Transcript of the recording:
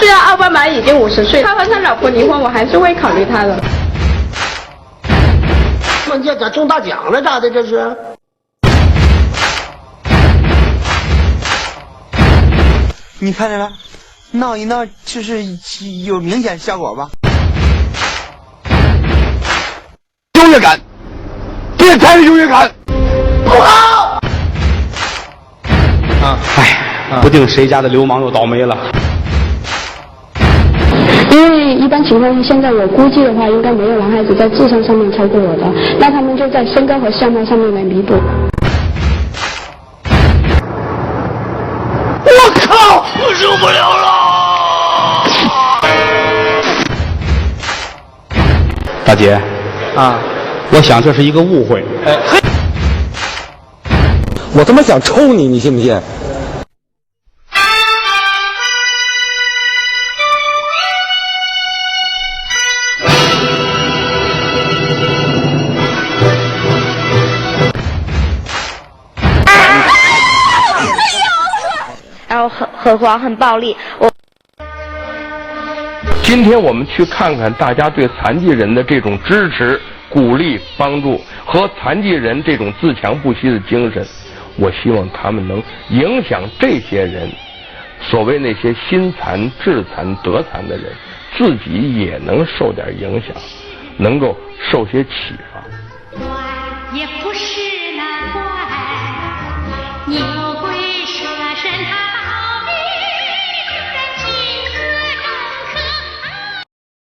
虽然奥巴马已经50岁，他和他老婆离婚，我还是会考虑他的。这中大奖了咋的？这是？你看见了？闹一闹就是有明显效果吧？优越感，变态的优越感，不好。不定谁家的流氓又倒霉了。因为一般情况下，现在我估计的话，应该没有男孩子在智商上面超过我的，那他们就在身高和相貌上面来弥补。我靠，我受不了了！大姐，我想这是一个误会。我他妈想抽你，你信不信？然后很黄很暴力。今天我们去看看大家对残疾人的这种支持、鼓励、帮助和残疾人这种自强不息的精神，我希望他们能影响这些人，所谓那些心残、智残、德残的人，自己也能受点影响，能够受些启发。